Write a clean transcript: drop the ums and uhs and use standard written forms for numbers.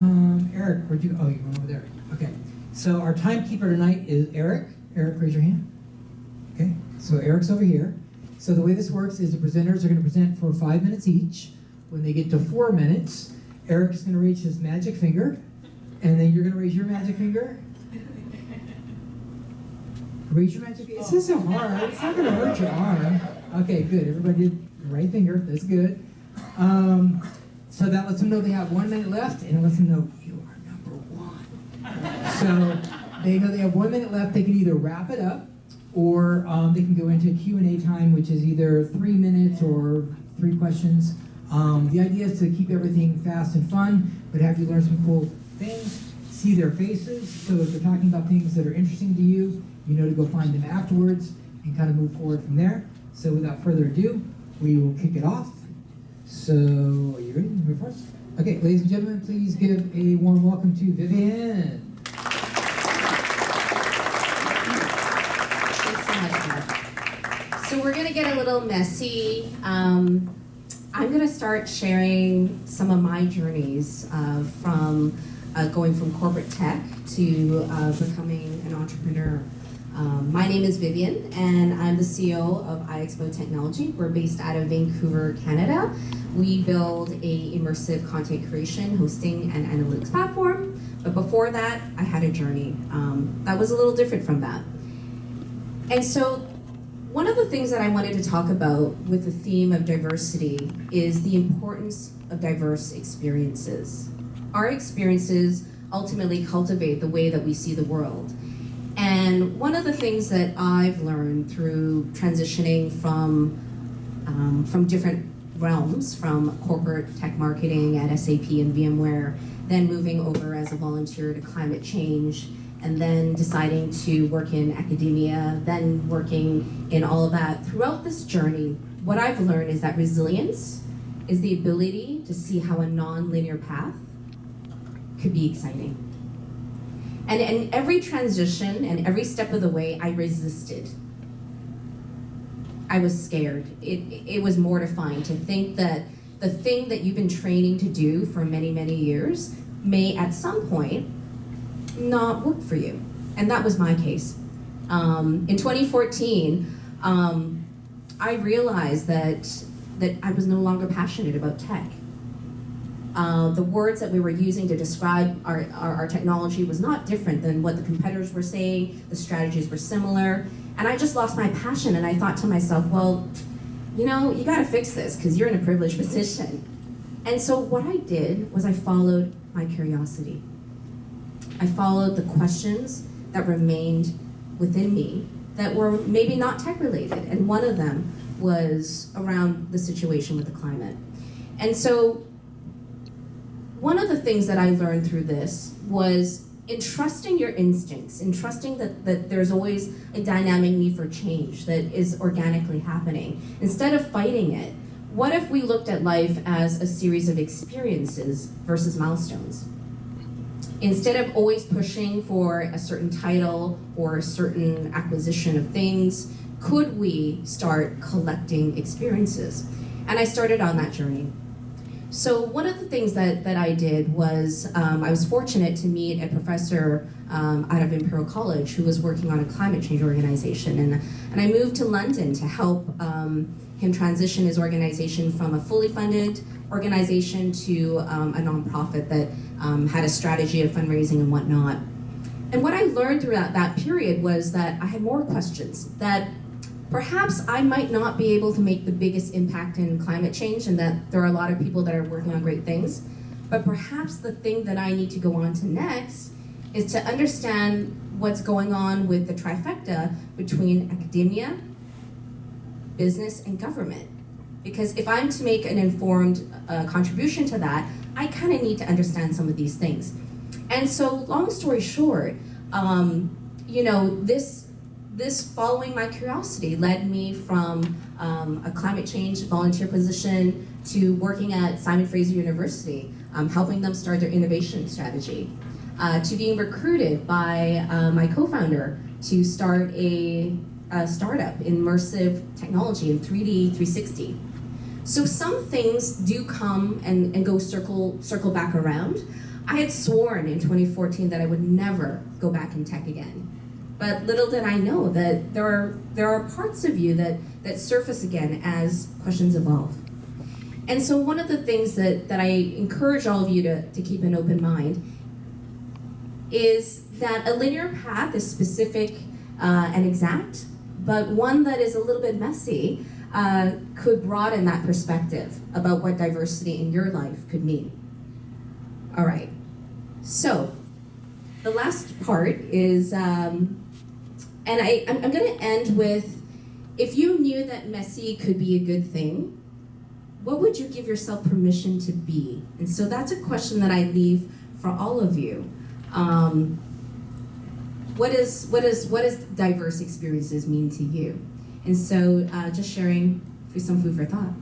Eric, where'd you, oh, you went over there. Okay, so our timekeeper tonight is Eric. Eric, raise your hand. Okay, so Eric's over here. So the way this works is the presenters are going to present for 5 minutes each. When they get to 4 minutes, Eric's going to reach his magic finger, and then you're going to raise your magic finger. Raise your magic finger. This isn't hard. It's not going to hurt your arm. Okay, good. Everybody did the right finger. That's good. So that lets them know they have 1 minute left, and it lets them know you are number one. So they know they have 1 minute left. They can either wrap it up, or they can go into Q&A time, which is either 3 minutes or 3 questions. The idea is to keep everything fast and fun, but have you learn some cool things, see their faces, so if they're talking about things that are interesting to you, you know to go find them afterwards and kind of move forward from there. So without further ado, we will kick it off. So, are you ready? Go first? Okay, ladies and gentlemen, please give a warm welcome to Vivian. Thanks so much, Mark. So we're going to get a little messy. I'm going to start sharing some of my journeys from going from corporate tech to becoming an entrepreneur. My name is Vivian, and I'm the CEO of iExpo Technology. We're based out of Vancouver, Canada. We build a immersive content creation, hosting, and analytics platform. But before that, I had a journey that was a little different from that. And so one of the things that I wanted to talk about with the theme of diversity is the importance of diverse experiences. Our experiences ultimately cultivate the way that we see the world. And one of the things that I've learned through transitioning from different realms, from corporate tech marketing at SAP and VMware, then moving over as a volunteer to climate change, and then deciding to work in academia, then working in all of that. Throughout this journey, what I've learned is that resilience is the ability to see how a non-linear path could be exciting. And in every transition and every step of the way, I resisted. I was scared. It was mortifying to think that the thing that you've been training to do for many, many years may at some point not work for you. And that was my case. In 2014, I realized that I was no longer passionate about tech. The words that we were using to describe our technology was not different than what the competitors were saying. The strategies were similar. And I just lost my passion, and I thought to myself, well, you know, you gotta fix this because you're in a privileged position. And so what I did was I followed my curiosity. I followed the questions that remained within me that were maybe not tech related. And one of them was around the situation with the climate. And so one of the things that I learned through this was entrusting your instincts, entrusting that there's always a dynamic need for change that is organically happening. Instead of fighting it, what if we looked at life as a series of experiences versus milestones? Instead of always pushing for a certain title or a certain acquisition of things, could we start collecting experiences? And I started on that journey. So one of the things that I did was I was fortunate to meet a professor out of Imperial College who was working on a climate change organization. And I moved to London to help him transition his organization from a fully funded organization to a nonprofit that had a strategy of fundraising and whatnot. And what I learned throughout that period was that I had more questions, that perhaps I might not be able to make the biggest impact in climate change, and that there are a lot of people that are working on great things. But perhaps the thing that I need to go on to next is to understand what's going on with the trifecta between academia, business, and government. Because if I'm to make an informed contribution to that, I kind of need to understand some of these things. And so, long story short, you know, this following my curiosity led me from a climate change volunteer position to working at Simon Fraser University, helping them start their innovation strategy, to being recruited by my co-founder to start a startup in immersive technology in 3D 360. So some things do come and go circle back around. I had sworn in 2014 that I would never go back in tech again. But little did I know that there are parts of you that surface again as questions evolve. And so one of the things that I encourage all of you to keep an open mind is that a linear path is specific and exact, but one that is a little bit messy could broaden that perspective about what diversity in your life could mean. All right, so the last part is, and I'm gonna end with, if you knew that messy could be a good thing, what would you give yourself permission to be? And so that's a question that I leave for all of you. What does diverse experiences mean to you? And so just sharing for some food for thought.